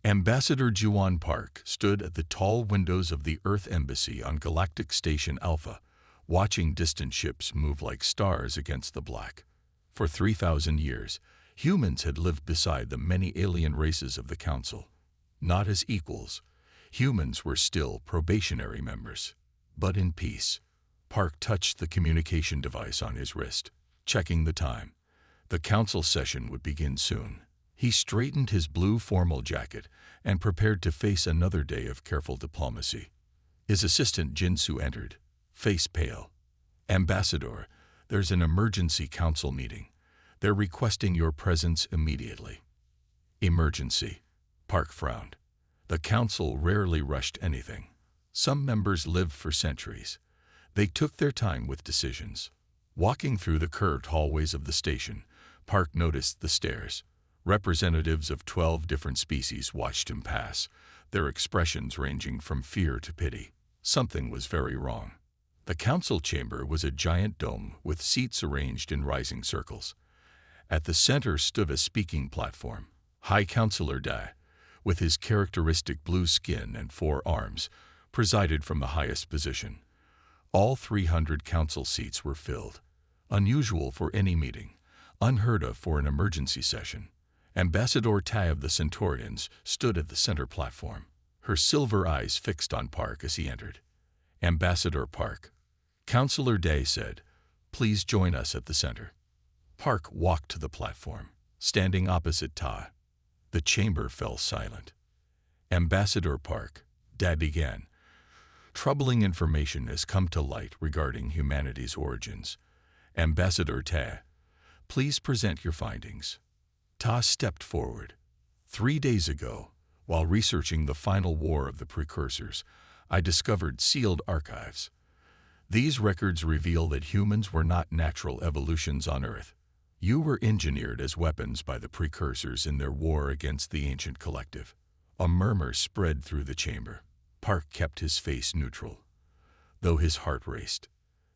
Ambassador Juan Park stood at the tall windows of the Earth Embassy on Galactic Station Alpha, watching distant ships move like stars against the black. For 3,000 years, humans had lived beside the many alien races of the Council. Not as equals, humans were still probationary members. But in peace. Park touched the communication device on his wrist, checking the time. The council session would begin soon. He straightened his blue formal jacket and prepared to face another day of careful diplomacy. His assistant Jinsu entered, face pale. "Ambassador, there's an emergency council meeting. They're requesting your presence immediately." Emergency. Park frowned. The council rarely rushed anything. Some members lived for centuries. They took their time with decisions. Walking through the curved hallways of the station, Park noticed the stairs. Representatives of 12 different species watched him pass, their expressions ranging from fear to pity. Something was very wrong. The council chamber was a giant dome with seats arranged in rising circles. At the center stood a speaking platform. High Councilor Da, with his characteristic blue skin and 4 arms, presided from the highest position. All 300 council seats were filled. Unusual for any meeting, unheard of for an emergency session. Ambassador Tai of the Centaurians stood at the center platform, her silver eyes fixed on Park as he entered. "Ambassador Park," Councilor Day said, "please join us at the center." Park walked to the platform, standing opposite Ta. The chamber fell silent. "Ambassador Park," Da began, "troubling information has come to light regarding humanity's origins. Ambassador Ta, please present your findings." Ta stepped forward. "3 days ago, while researching the final war of the precursors, I discovered sealed archives. These records reveal that humans were not natural evolutions on Earth. You were engineered as weapons by the precursors in their war against the ancient collective." A murmur spread through the chamber. Park kept his face neutral, though his heart raced.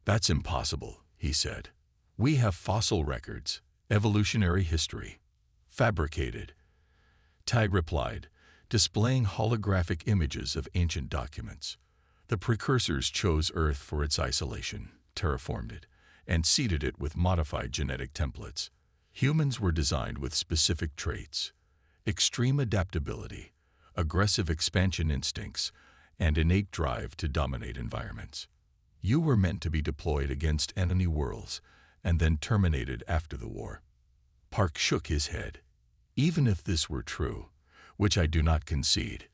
"That's impossible," he said. "We have fossil records, evolutionary history." "Fabricated," Tai replied, displaying holographic images of ancient documents. "The precursors chose Earth for its isolation, terraformed it, and seeded it with modified genetic templates. Humans were designed with specific traits: extreme adaptability, aggressive expansion instincts, and innate drive to dominate environments. You were meant to be deployed against enemy worlds and then terminated after the war." Park shook his head. "Even if this were true, which I do not concede,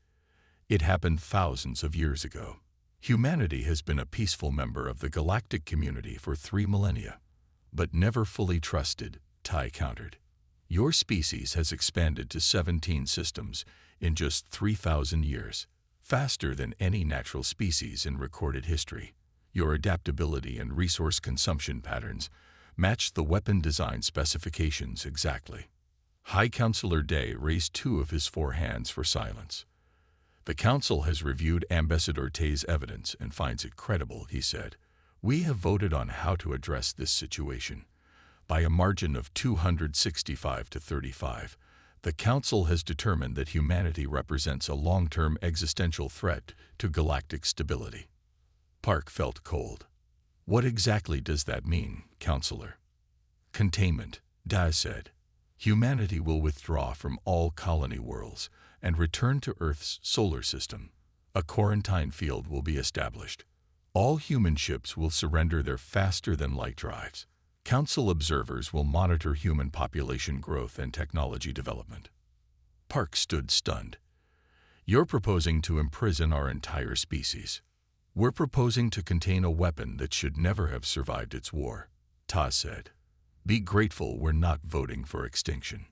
it happened thousands of years ago. Humanity has been a peaceful member of the galactic community for 3 millennia, but never fully trusted," Tai countered. "Your species has expanded to 17 systems in just 3,000 years, faster than any natural species in recorded history. Your adaptability and resource consumption patterns matched the weapon design specifications exactly." High Councilor Day raised 2 of his 4 hands for silence. "The Council has reviewed Ambassador Tay's evidence and finds it credible," he said. "We have voted on how to address this situation. By a margin of 265 to 35, the Council has determined that humanity represents a long-term existential threat to galactic stability." Park felt cold. "What exactly does that mean, Counselor?" "Containment," Da said. "Humanity will withdraw from all colony worlds and return to Earth's solar system. A quarantine field will be established. All human ships will surrender their faster-than-light drives. Council observers will monitor human population growth and technology development." Park stood stunned. "You're proposing to imprison our entire species." "We're proposing to contain a weapon that should never have survived its war," Ta said. "Be grateful we're not voting for extinction."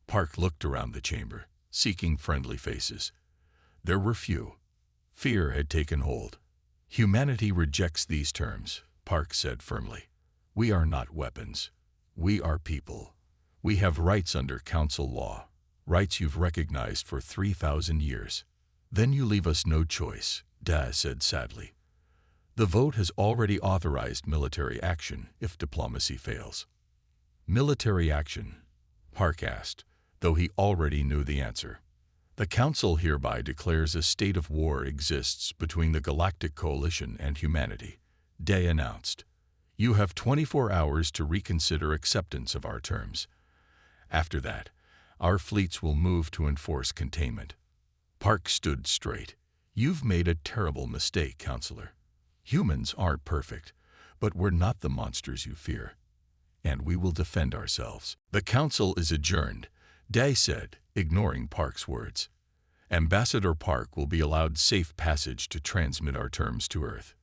Park looked around the chamber, seeking friendly faces. There were few. Fear had taken hold. "Humanity rejects these terms," Park said firmly. "We are not weapons. We are people. We have rights under Council law, rights you've recognized for 3,000 years. Then you leave us no choice," Da said sadly. "The vote has already authorized military action if diplomacy fails." "Military action?" Park asked, though he already knew the answer. The Council hereby declares a state of war exists between the Galactic Coalition and humanity. Day announced. You have 24 hours to reconsider acceptance of our terms. After that, our fleets will move to enforce containment. Park stood straight. You've made a terrible mistake, Counselor. Humans aren't perfect, but we're not the monsters you fear. And we will defend ourselves. The Council is adjourned, Day said, ignoring Park's words. Ambassador Park will be allowed safe passage to transmit our terms to Earth.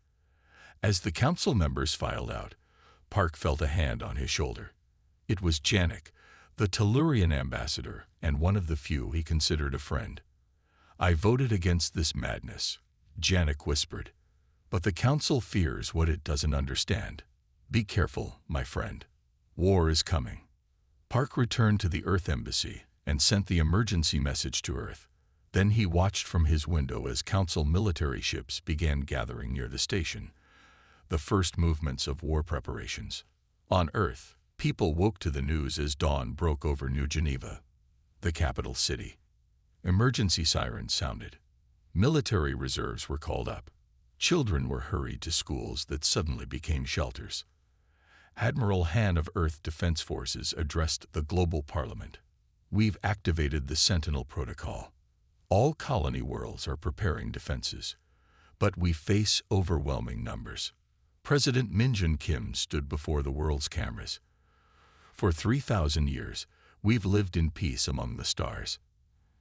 As the Council members filed out, Park felt a hand on his shoulder. It was Janek, the Tellurian ambassador, and one of the few he considered a friend. I voted against this madness, Janek whispered. But the Council fears what it doesn't understand. Be careful, my friend. War is coming. Park returned to the Earth Embassy and sent the emergency message to Earth. Then he watched from his window as Council military ships began gathering near the station. The first movements of war preparations. On Earth, people woke to the news as dawn broke over New Geneva, the capital city. Emergency sirens sounded. Military reserves were called up. Children were hurried to schools that suddenly became shelters. Admiral Han of Earth Defense Forces addressed the global parliament. We've activated the Sentinel Protocol. All colony worlds are preparing defenses, but we face overwhelming numbers. President Min Jin Kim stood before the world's cameras. For 3,000 years, we've lived in peace among the stars.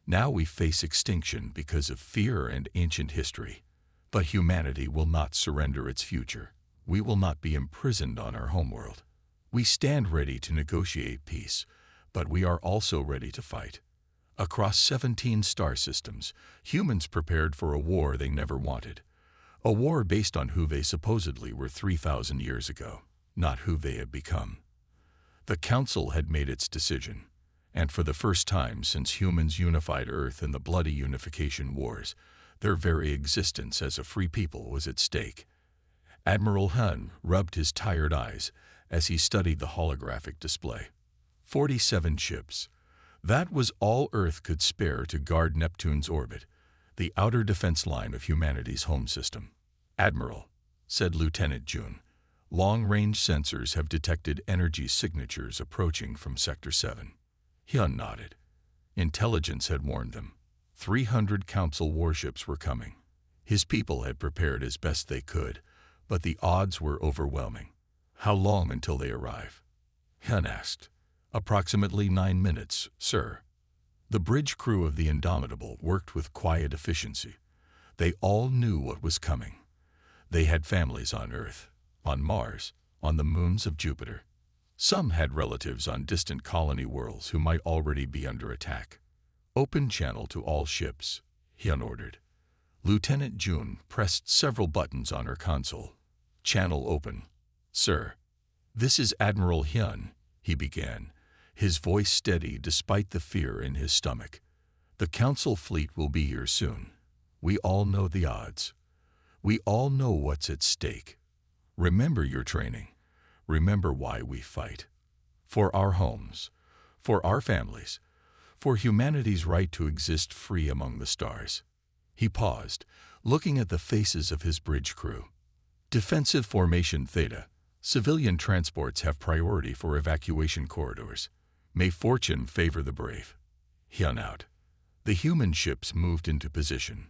Now we face extinction because of fear and ancient history. But humanity will not surrender its future. We will not be imprisoned on our homeworld. We stand ready to negotiate peace, but we are also ready to fight. Across 17 star systems, humans prepared for a war they never wanted. A war based on who they supposedly were 3,000 years ago, not who they had become. The Council had made its decision, and for the first time since humans unified Earth in the bloody unification wars, their very existence as a free people was at stake. Admiral Han rubbed his tired eyes as he studied the holographic display. 47 ships. That was all Earth could spare to guard Neptune's orbit, the outer defense line of humanity's home system. Admiral, said Lieutenant June, long-range sensors have detected energy signatures approaching from Sector 7. Hyun nodded. Intelligence had warned them. 300 Council warships were coming. His people had prepared as best they could, but the odds were overwhelming. How long until they arrive? Hyun asked. Approximately 9 minutes, sir. The bridge crew of the Indomitable worked with quiet efficiency. They all knew what was coming. They had families on Earth, on Mars, on the moons of Jupiter. Some had relatives on distant colony worlds who might already be under attack. Open channel to all ships, Hyun ordered. Lieutenant June pressed several buttons on her console. Channel open. Sir. This is Admiral Hyun, he began, his voice steady despite the fear in his stomach. The Council fleet will be here soon. We all know the odds. We all know what's at stake. Remember your training. Remember why we fight. For our homes. For our families. For humanity's right to exist free among the stars. He paused, looking at the faces of his bridge crew. Defensive Formation Theta. Civilian transports have priority for evacuation corridors. May fortune favor the brave. Hyun out. The human ships moved into position,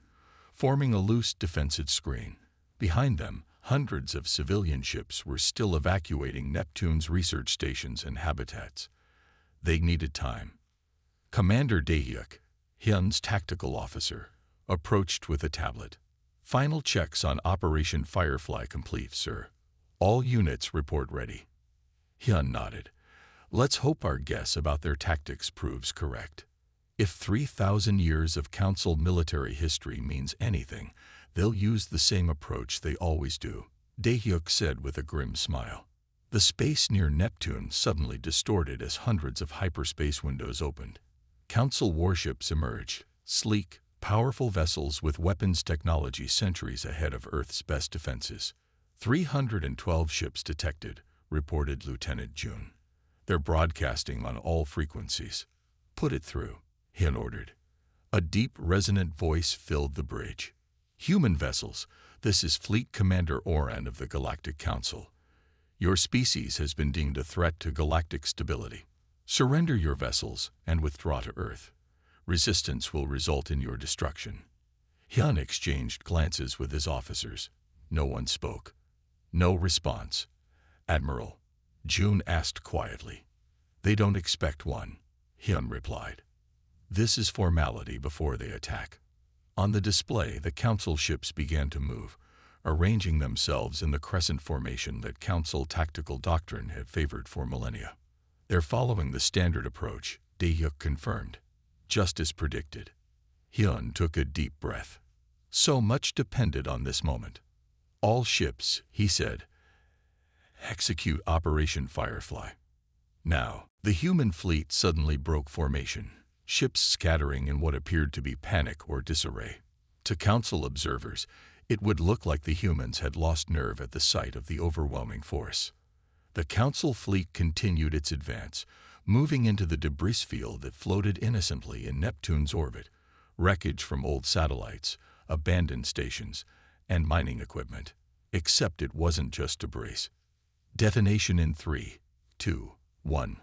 forming a loose defensive screen. Behind them, hundreds of civilian ships were still evacuating Neptune's research stations and habitats. They needed time. Commander Daehyuk, Hyun's tactical officer, approached with a tablet. Final checks on Operation Firefly complete, sir. All units report ready. Hyun nodded. Let's hope our guess about their tactics proves correct. If 3,000 years of Council military history means anything, they'll use the same approach they always do, Daehyuk said with a grim smile. The space near Neptune suddenly distorted as hundreds of hyperspace windows opened. Council warships emerged, sleek, powerful vessels with weapons technology centuries ahead of Earth's best defenses. 312 ships detected, reported Lieutenant June. They're broadcasting on all frequencies. Put it through, Hyun ordered. A deep, resonant voice filled the bridge. "Human vessels, this is Fleet Commander Oran of the Galactic Council. Your species has been deemed a threat to galactic stability. Surrender your vessels and withdraw to Earth. Resistance will result in your destruction." Hyun exchanged glances with his officers. No one spoke. No response. "Admiral," June asked quietly. "They don't expect one," Hyun replied. "This is formality before they attack." On the display, the Council ships began to move, arranging themselves in the crescent formation that Council tactical doctrine had favored for millennia. "They're following the standard approach," Dae-hyuk confirmed. "Just as predicted." Hyun took a deep breath. So much depended on this moment. "All ships," he said, "execute Operation Firefly." Now, the human fleet suddenly broke formation, ships scattering in what appeared to be panic or disarray. To Council observers, it would look like the humans had lost nerve at the sight of the overwhelming force. The Council fleet continued its advance, moving into the debris field that floated innocently in Neptune's orbit, wreckage from old satellites, abandoned stations, and mining equipment. Except it wasn't just debris. Detonation in 3, 2, 1.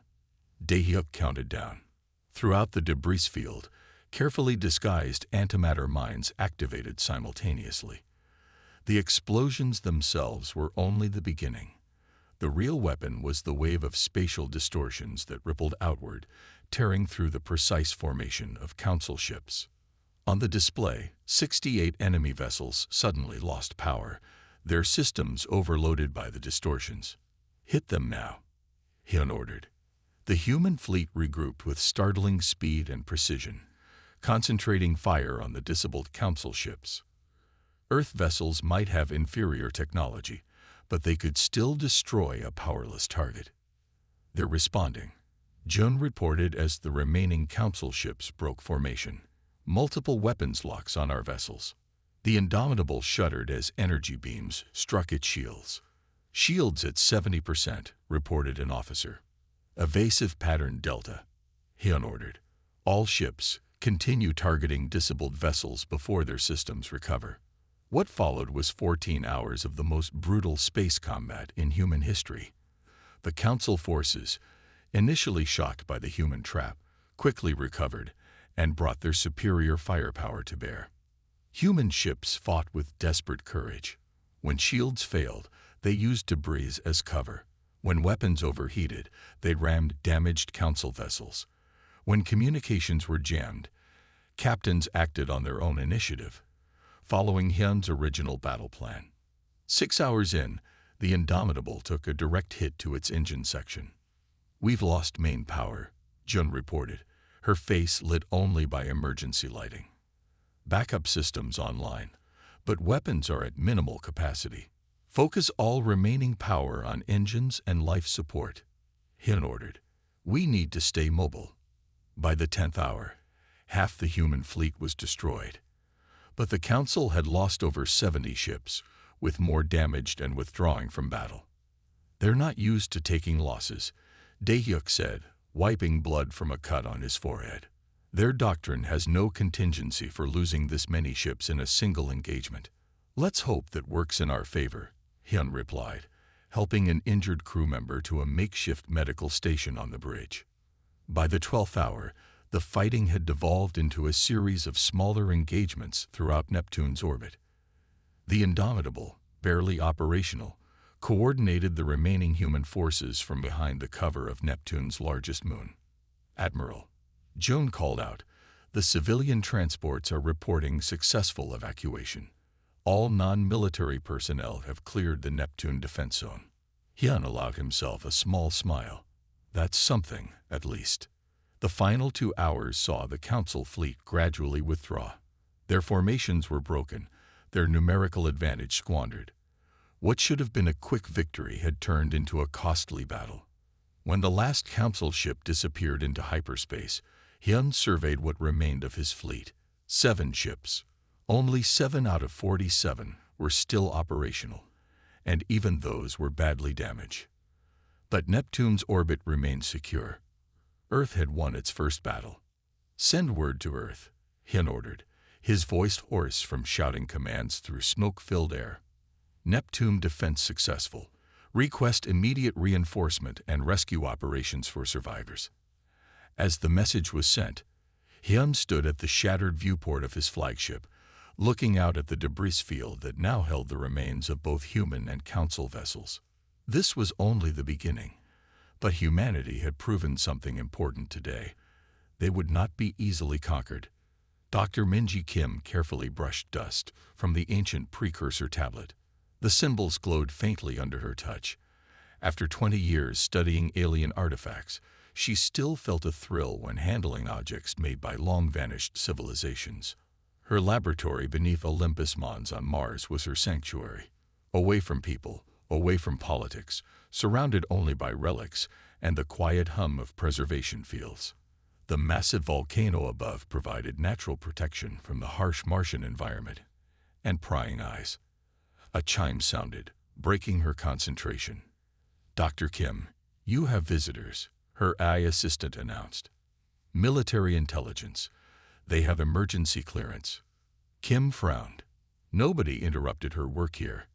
Dae-hyuk counted down. Throughout the debris field, carefully disguised antimatter mines activated simultaneously. The explosions themselves were only the beginning. The real weapon was the wave of spatial distortions that rippled outward, tearing through the precise formation of Council ships. On the display, 68 enemy vessels suddenly lost power, their systems overloaded by the distortions. "Hit them now," Hyun ordered. The human fleet regrouped with startling speed and precision, concentrating fire on the disabled Council ships. Earth vessels might have inferior technology, but they could still destroy a powerless target. "They're responding," Jun reported as the remaining Council ships broke formation. "Multiple weapons locks on our vessels." The Indomitable shuddered as energy beams struck its shields. "Shields at 70%, reported an officer. "Evasive pattern Delta," Hyun ordered. "All ships, continue targeting disabled vessels before their systems recover." What followed was 14 hours of the most brutal space combat in human history. The Council forces, initially shocked by the human trap, quickly recovered and brought their superior firepower to bear. Human ships fought with desperate courage. When shields failed, they used debris as cover. When weapons overheated, they rammed damaged Council vessels. When communications were jammed, captains acted on their own initiative, following Hyun's original battle plan. 6 hours in, the Indomitable took a direct hit to its engine section. "We've lost main power," Jun reported, her face lit only by emergency lighting. "Backup systems online, but weapons are at minimal capacity. Focus all remaining power on engines and life support," Hyun ordered. "We need to stay mobile." By the 10th hour, half the human fleet was destroyed. But the Council had lost over 70 ships, with more damaged and withdrawing from battle. "They're not used to taking losses," Dae-hyuk said, wiping blood from a cut on his forehead. "Their doctrine has no contingency for losing this many ships in a single engagement." "Let's hope that works in our favor," Hyun replied, helping an injured crew member to a makeshift medical station on the bridge. By the 12th hour, the fighting had devolved into a series of smaller engagements throughout Neptune's orbit. The Indomitable, barely operational, coordinated the remaining human forces from behind the cover of Neptune's largest moon. "Admiral," Joan called out, "the civilian transports are reporting successful evacuation. All non-military personnel have cleared the Neptune defense zone." Hyun allowed himself a small smile. That's something, at least. The final 2 hours saw the Council fleet gradually withdraw. Their formations were broken, their numerical advantage squandered. What should have been a quick victory had turned into a costly battle. When the last Council ship disappeared into hyperspace, Hyun surveyed what remained of his fleet. 7 ships. Only 7 out of 47 were still operational, and even those were badly damaged. But Neptune's orbit remained secure. Earth had won its first battle. "Send word to Earth," Hin ordered, his voice hoarse from shouting commands through smoke-filled air. Neptune defense successful. Request immediate reinforcement and rescue operations for survivors. As the message was sent, Hyun stood at the shattered viewport of his flagship, looking out at the debris field that now held the remains of both human and council vessels. This was only the beginning, but humanity had proven something important today. They would not be easily conquered. Dr. Minji Kim carefully brushed dust from the ancient precursor tablet. The symbols glowed faintly under her touch. After 20 years studying alien artifacts, she still felt a thrill when handling objects made by long-vanished civilizations. Her laboratory beneath Olympus Mons on Mars was her sanctuary. Away from people, away from politics, surrounded only by relics and the quiet hum of preservation fields. The massive volcano above provided natural protection from the harsh Martian environment. And prying eyes. A chime sounded, breaking her concentration. "Dr. Kim, you have visitors," her AI assistant announced. "Military intelligence. They have emergency clearance." Kim frowned. Nobody interrupted her work here,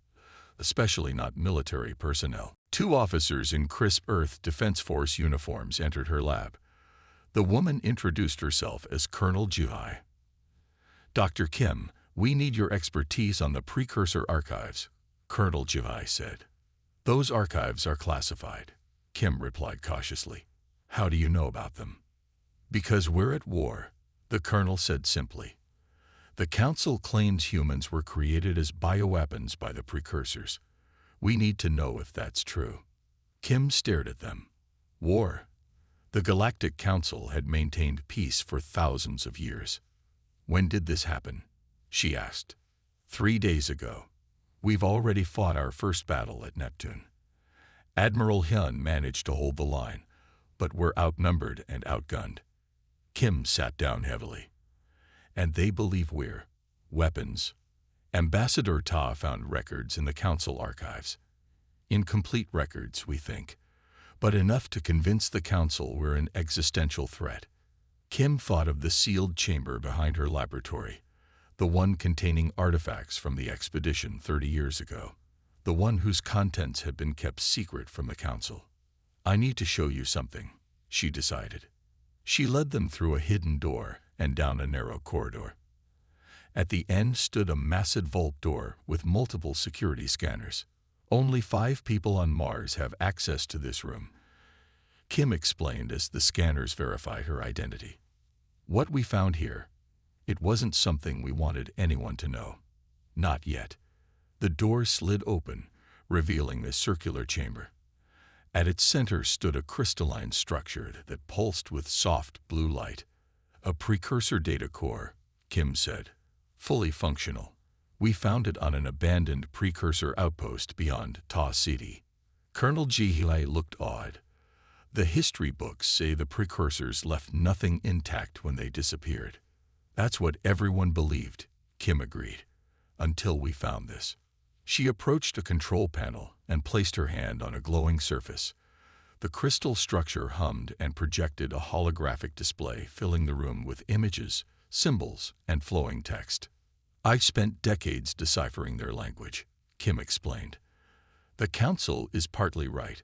especially not military personnel. 2 officers in crisp Earth Defense Force uniforms entered her lab. The woman introduced herself as Colonel Ji-hai. "Dr. Kim, we need your expertise on the precursor archives," Colonel Ji-hai said. "Those archives are classified," Kim replied cautiously. "How do you know about them?" "Because we're at war," the colonel said simply. "The Council claims humans were created as bioweapons by the precursors. We need to know if that's true." Kim stared at them. War? The Galactic Council had maintained peace for thousands of years. "When did this happen?" she asked. 3 days ago. We've already fought our first battle at Neptune. Admiral Hyun managed to hold the line, but we're outnumbered and outgunned." Kim sat down heavily. "And they believe we're weapons." Ambassador Ta found records in the Council archives. Incomplete records, we think, but enough to convince the Council we're an existential threat. Kim thought of the sealed chamber behind her laboratory, the one containing artifacts from the expedition 30 years ago, the one whose contents had been kept secret from the Council. "I need to show you something," she decided. She led them through a hidden door and down a narrow corridor. At the end stood a massive vault door with multiple security scanners. "Only 5 people on Mars have access to this room," Kim explained as the scanners verified her identity. "What we found here, it wasn't something we wanted anyone to know. Not yet." The door slid open, revealing the circular chamber. At its center stood a crystalline structure that pulsed with soft blue light. "A precursor data core," Kim said. "Fully functional. We found it on an abandoned precursor outpost beyond Ta City." Colonel Ji-hai looked awed. "The history books say the precursors left nothing intact when they disappeared." "That's what everyone believed," Kim agreed, "until we found this." She approached a control panel and placed her hand on a glowing surface. The crystal structure hummed and projected a holographic display filling the room with images, symbols, and flowing text. "I spent decades deciphering their language," Kim explained. "The Council is partly right.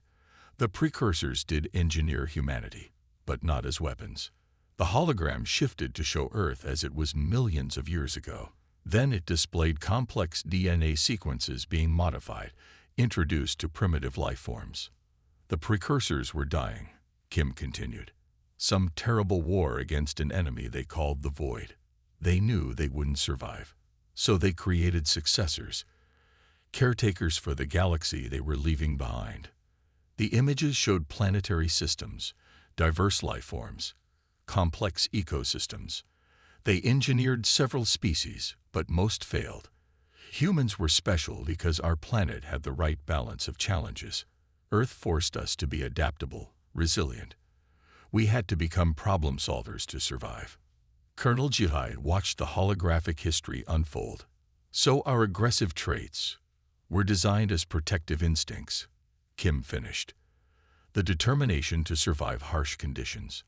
The precursors did engineer humanity, but not as weapons. The hologram shifted to show Earth as it was millions of years ago. Then it displayed complex DNA sequences being modified, introduced to primitive life forms. The precursors were dying," Kim continued. "Some terrible war against an enemy they called the Void. They knew they wouldn't survive. So they created successors, caretakers for the galaxy they were leaving behind. The images showed planetary systems, diverse life forms, complex ecosystems. They engineered several species, but most failed. Humans were special because our planet had the right balance of challenges. Earth forced us to be adaptable, resilient. We had to become problem solvers to survive." Colonel Ji-hai watched the holographic history unfold. "So our aggressive traits were designed as protective instincts," Kim finished. "The determination to survive harsh conditions,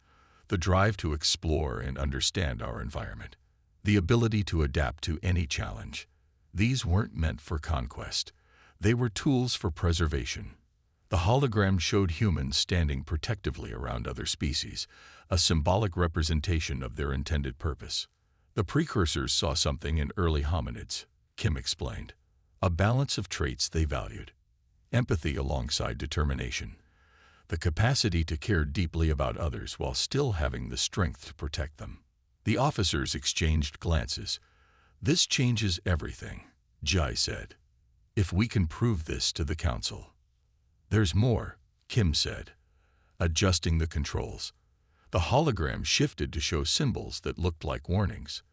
the drive to explore and understand our environment. the ability to adapt to any challenge. These weren't meant for conquest. They were tools for preservation. The hologram showed humans standing protectively around other species, a symbolic representation of their intended purpose. The precursors saw something in early hominids, Kim explained, a balance of traits they valued. Empathy alongside determination, the capacity to care deeply about others while still having the strength to protect them. The officers exchanged glances. "This changes everything," Jai said. "If we can prove this to the council." "There's more," Kim said, adjusting the controls. The hologram shifted to show symbols that looked like warnings.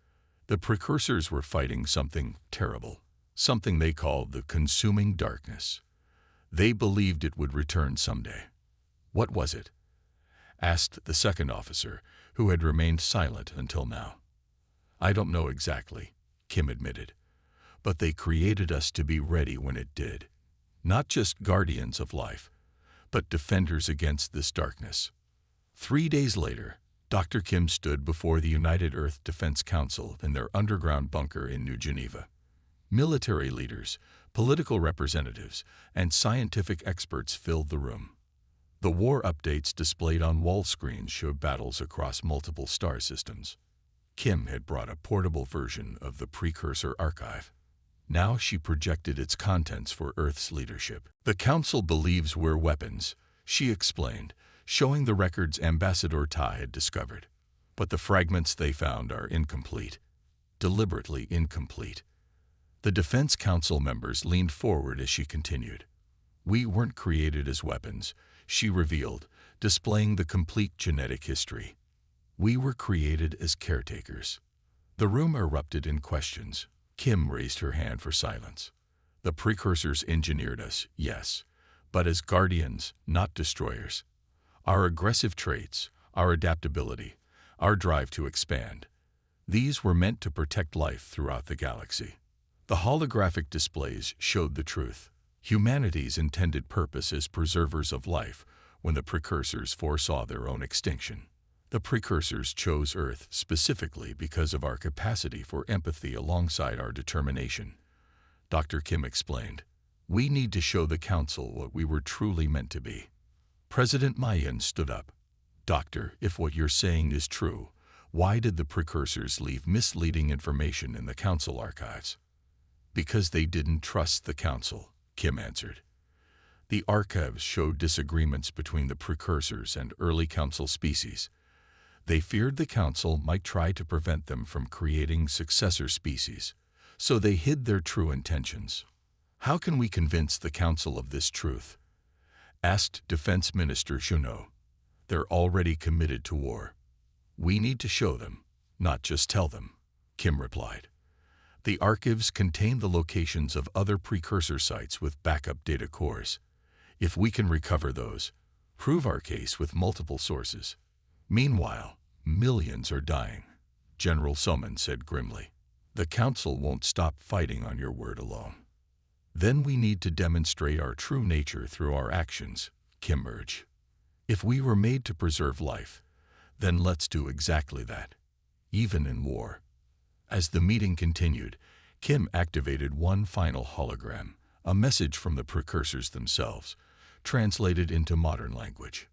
The precursors were fighting something terrible, something they called the consuming darkness. They believed it would return someday. "What was it?" asked the second officer, who had remained silent until now. "I don't know exactly," Kim admitted, "but they created us to be ready when it did. Not just guardians of life, but defenders against this darkness." 3 days later, Dr. Kim stood before the United Earth Defense Council in their underground bunker in New Geneva. Military leaders, political representatives, and scientific experts filled the room. The war updates displayed on wall screens showed battles across multiple star systems. Kim had brought a portable version of the precursor archive. Now she projected its contents for Earth's leadership. "The Council believes we're weapons," she explained, showing the records Ambassador Tai had discovered. "But the fragments they found are incomplete. Deliberately incomplete." The Defense Council members leaned forward as she continued. "We weren't created as weapons," she revealed, displaying the complete genetic history. "We were created as caretakers." The room erupted in questions. Kim raised her hand for silence. "The precursors engineered us, yes, but as guardians, not destroyers. Our aggressive traits, our adaptability, our drive to expand, these were meant to protect life throughout the galaxy." The holographic displays showed the truth. Humanity's intended purpose as preservers of life when the precursors foresaw their own extinction. The precursors chose Earth specifically because of our capacity for empathy alongside our determination. Dr. Kim explained, "We need to show the Council what we were truly meant to be." President Mayan stood up. "Doctor, if what you're saying is true, why did the precursors leave misleading information in the Council archives?" "Because they didn't trust the Council," Kim answered. "The archives showed disagreements between the precursors and early Council species. They feared the Council might try to prevent them from creating successor species, so they hid their true intentions." "How can we convince the Council of this truth?" asked Defense Minister Junot. "They're already committed to war. We need to show them, not just tell them," Kim replied. "The archives contain the locations of other precursor sites with backup data cores. If we can recover those, prove our case with multiple sources. Meanwhile, millions are dying," General Soman said grimly. "The Council won't stop fighting on your word alone." "Then we need to demonstrate our true nature through our actions," Kim urged. "If we were made to preserve life, then let's do exactly that, even in war." As the meeting continued, Kim activated one final hologram, a message from the precursors themselves, translated into modern language.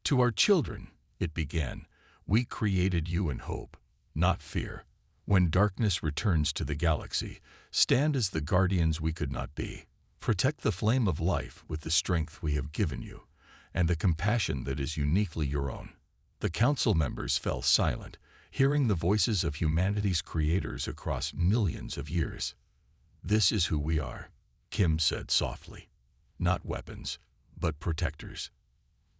"To our children," it began, "we created you in hope, not fear. When darkness returns to the galaxy, stand as the guardians we could not be. Protect the flame of life with the strength we have given you, and the compassion that is uniquely your own." The Council members fell silent, hearing the voices of humanity's creators across millions of years. "This is who we are," Kim said softly. "Not weapons, but protectors.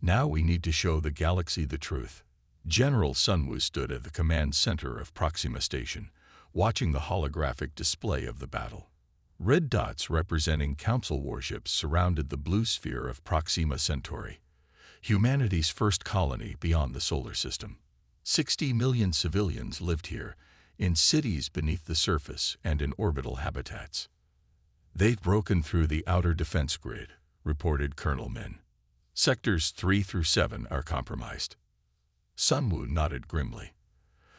Now we need to show the galaxy the truth." General Sunwoo stood at the command center of Proxima Station, watching the holographic display of the battle. Red dots representing Council warships surrounded the blue sphere of Proxima Centauri, humanity's first colony beyond the solar system. 60 million civilians lived here, in cities beneath the surface and in orbital habitats. "They've broken through the outer defense grid," reported Colonel Min. "Sectors 3 through 7 are compromised." Sunwoo nodded grimly.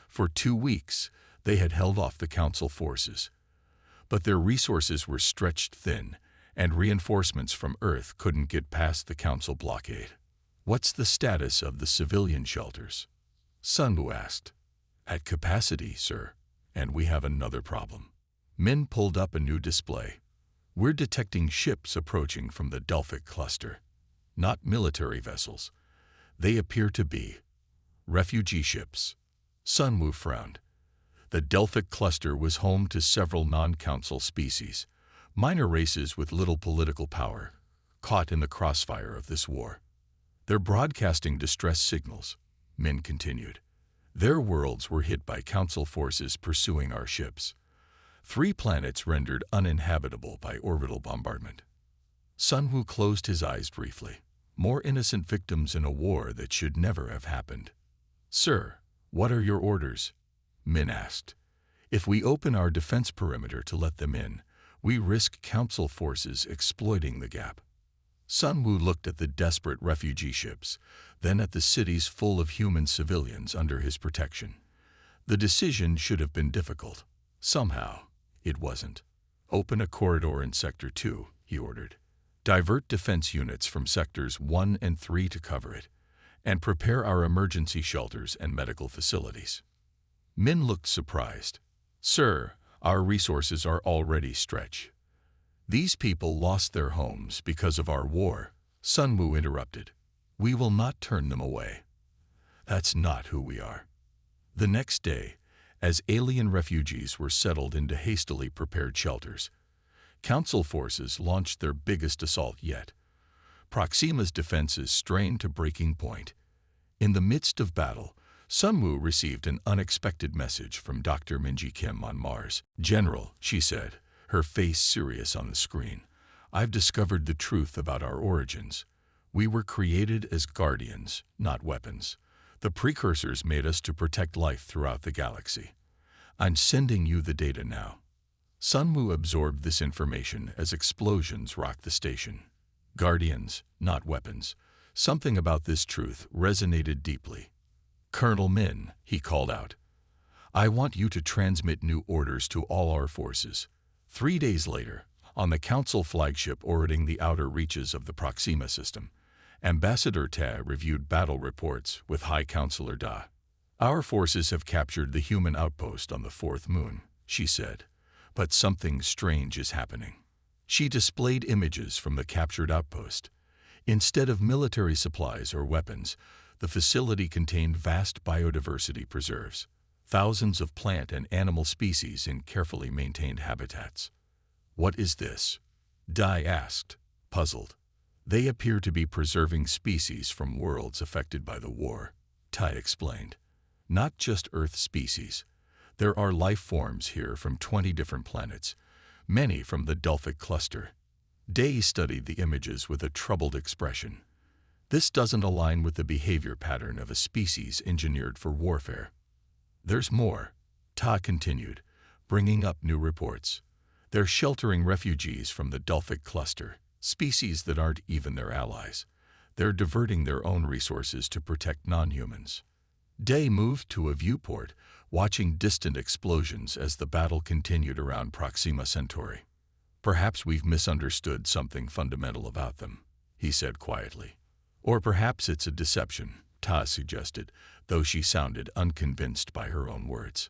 For 2 weeks, They had held off the Council forces, but their resources were stretched thin, and reinforcements from Earth couldn't get past the Council blockade. "What's the status of the civilian shelters?" Sun Wu asked. "At capacity, sir, and we have another problem." Min pulled up a new display. "We're detecting ships approaching from the Delphic cluster. Not military vessels. They appear to be refugee ships." Sun Wu frowned. The Delphic cluster was home to several non-council species, minor races with little political power, caught in the crossfire of this war. "They're broadcasting distress signals," Min continued. "Their worlds were hit by Council forces pursuing our ships. 3 planets rendered uninhabitable by orbital bombardment." Sun Wu closed his eyes briefly. More innocent victims in a war that should never have happened. "Sir, what are your orders?" Min asked. "If we open our defense perimeter to let them in, we risk Council forces exploiting the gap." Sun Wu looked at the desperate refugee ships, then at the cities full of human civilians under his protection. The decision should have been difficult. Somehow, it wasn't. "Open a corridor in Sector 2, he ordered. "Divert defense units from Sectors 1 and 3 to cover it, and prepare our emergency shelters and medical facilities." Min looked surprised. "Sir, our resources are already stretched." "These people lost their homes because of our war," Sun Wu interrupted. "We will not turn them away. That's not who we are." The next day, as alien refugees were settled into hastily prepared shelters, Council forces launched their biggest assault yet. Proxima's defenses strained to breaking point. In the midst of battle, Sun Wu received an unexpected message from Dr. Minji Kim on Mars. "General," she said, her face serious on the screen, "I've discovered the truth about our origins. We were created as guardians, not weapons. The precursors made us to protect life throughout the galaxy. I'm sending you the data now." Sun Wu absorbed this information as explosions rocked the station. Guardians, not weapons. Something about this truth resonated deeply. "Colonel Min," he called out, "I want you to transmit new orders to all our forces." 3 days later, on the Council flagship orbiting the outer reaches of the Proxima system, Ambassador Ta reviewed battle reports with High Counselor Da. "Our forces have captured the human outpost on the 4th moon," she said, "but something strange is happening." She displayed images from the captured outpost. Instead of military supplies or weapons, the facility contained vast biodiversity preserves, thousands of plant and animal species in carefully maintained habitats. "What is this?" Dai asked, puzzled. "They appear to be preserving species from worlds affected by the war," Tai explained. "Not just Earth species. There are life forms here from 20 different planets, many from the Delphic cluster." Day studied the images with a troubled expression. "This doesn't align with the behavior pattern of a species engineered for warfare." "There's more," Ta continued, bringing up new reports. "They're sheltering refugees from the Delphic cluster, species that aren't even their allies. They're diverting their own resources to protect non-humans." Day moved to a viewport, watching distant explosions as the battle continued around Proxima Centauri. "Perhaps we've misunderstood something fundamental about them," he said quietly. "Or perhaps it's a deception," Ta suggested, though she sounded unconvinced by her own words.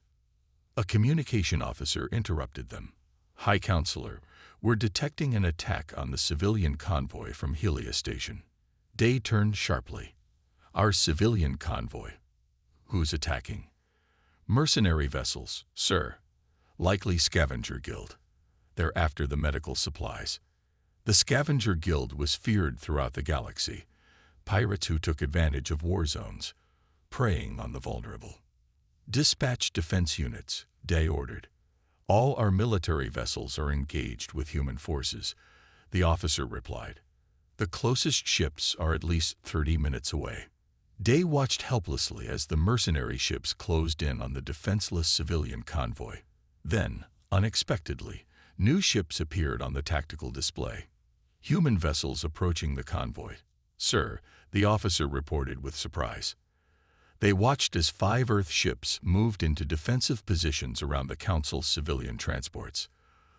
A communication officer interrupted them. "High Counselor, we're detecting an attack on the civilian convoy from Helios Station." Day turned sharply. "Our civilian convoy? Who's attacking?" "Mercenary vessels, sir. Likely Scavenger Guild. They're after the medical supplies." The Scavenger Guild was feared throughout the galaxy. Pirates who took advantage of war zones, preying on the vulnerable. "Dispatch defense units," Day ordered. "All our military vessels are engaged with human forces," the officer replied. "The closest ships are at least 30 minutes away." Day watched helplessly as the mercenary ships closed in on the defenseless civilian convoy. Then, unexpectedly, new ships appeared on the tactical display. Human vessels approaching the convoy. "Sir," the officer reported with surprise. They watched as 5 Earth ships moved into defensive positions around the Council's civilian transports.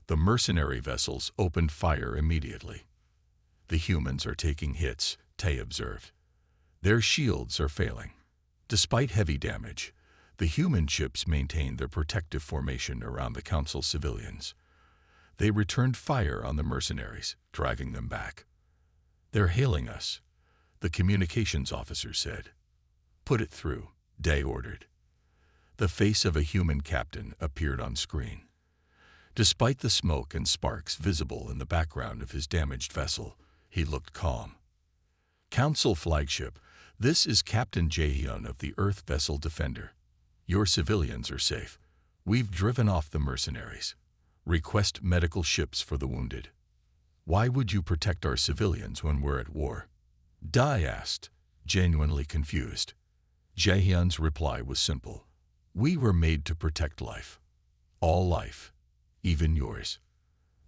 The mercenary vessels opened fire immediately. "The humans are taking hits," Tay observed. "Their shields are failing." Despite heavy damage, the human ships maintained their protective formation around the Council civilians. They returned fire on the mercenaries, driving them back. "They're hailing us," the communications officer said. "Put it through," Day ordered. The face of a human captain appeared on screen. Despite the smoke and sparks visible in the background of his damaged vessel, he looked calm. "Council flagship, this is Captain Jaehyun of the Earth Vessel Defender. Your civilians are safe. We've driven off the mercenaries. Request medical ships for the wounded." "Why would you protect our civilians when we're at war?" Dai asked, genuinely confused. Jaehyun's reply was simple. "We were made to protect life. All life, even yours."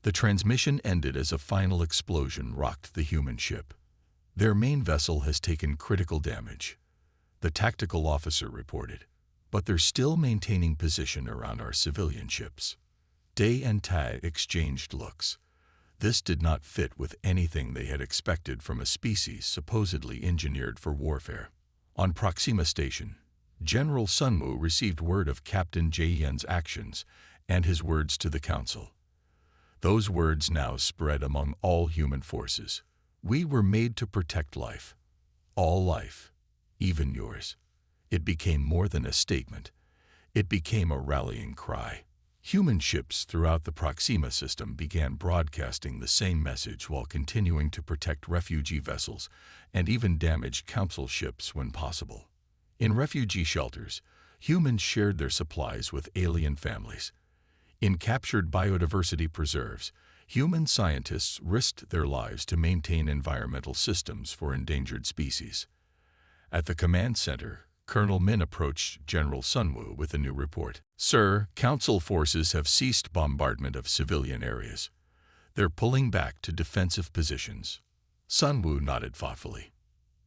The transmission ended as a final explosion rocked the human ship. "Their main vessel has taken critical damage," the tactical officer reported, "but they're still maintaining position around our civilian ships." Day and Tai exchanged looks. This did not fit with anything they had expected from a species supposedly engineered for warfare. On Proxima Station, General Sunwoo received word of Captain Jaehyun's actions and his words to the Council. Those words now spread among all human forces. "We were made to protect life. All life, even yours." It became more than a statement. It became a rallying cry. Human ships throughout the Proxima system began broadcasting the same message while continuing to protect refugee vessels and even damage Council ships when possible. In refugee shelters, humans shared their supplies with alien families. In captured biodiversity preserves, human scientists risked their lives to maintain environmental systems for endangered species. At the command center, Colonel Min approached General Sunwoo with a new report. "Sir, Council forces have ceased bombardment of civilian areas. They're pulling back to defensive positions." Sunwoo nodded thoughtfully.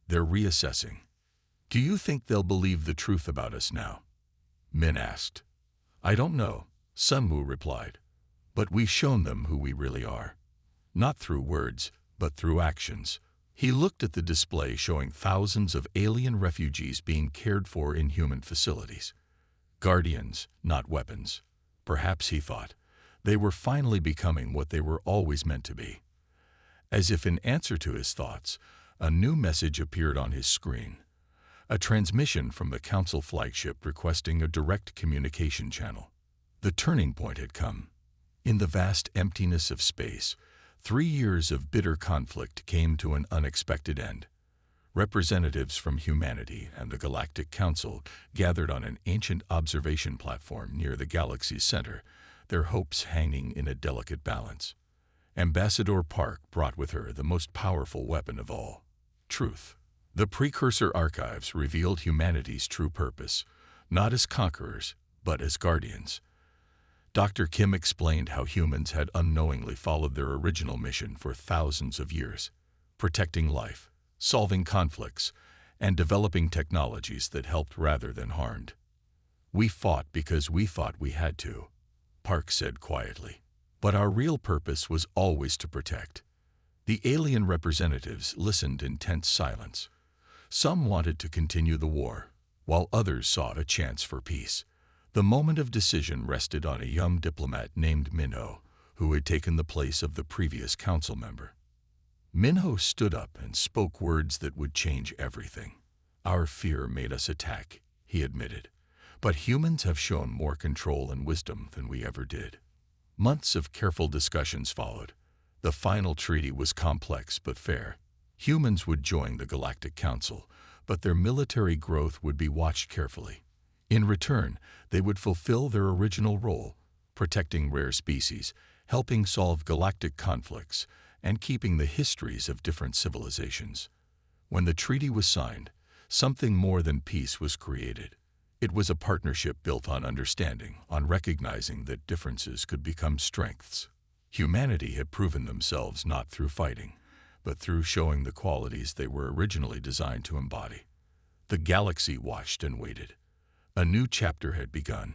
"They're reassessing." "Do you think they'll believe the truth about us now?" Min asked. "I don't know," Sunwoo replied. "But we've shown them who we really are. Not through words, but through actions." He looked at the display showing thousands of alien refugees being cared for in human facilities. Guardians, not weapons. Perhaps, he thought, they were finally becoming what they were always meant to be. As if in answer to his thoughts, a new message appeared on his screen. A transmission from the Council flagship requesting a direct communication channel. The turning point had come. In the vast emptiness of space, 3 years of bitter conflict came to an unexpected end. Representatives from humanity and the Galactic Council gathered on an ancient observation platform near the galaxy's center, their hopes hanging in a delicate balance. Ambassador Park brought with her the most powerful weapon of all: truth. The precursor archives revealed humanity's true purpose, not as conquerors, but as guardians. Dr. Kim explained how humans had unknowingly followed their original mission for thousands of years, protecting life, solving conflicts, and developing technologies that helped rather than harmed. "We fought because we thought we had to," Park said quietly. "But our real purpose was always to protect." The alien representatives listened in tense silence. Some wanted to continue the war, while others sought a chance for peace. The moment of decision rested on a young diplomat named Minho, who had taken the place of the previous council member. Minho stood up and spoke words that would change everything. "Our fear made us attack," he admitted, "but humans have shown more control and wisdom than we ever did." Months of careful discussions followed. The final treaty was complex but fair. Humans would join the Galactic Council, but their military growth would be watched carefully. In return, they would fulfill their original role, protecting rare species, helping solve galactic conflicts, and keeping the histories of different civilizations. When the treaty was signed, something more than peace was created. It was a partnership built on understanding, on recognizing that differences could become strengths. Humanity had proven themselves not through fighting, but through showing the qualities they were originally designed to embody. The galaxy watched and waited. A new chapter had begun.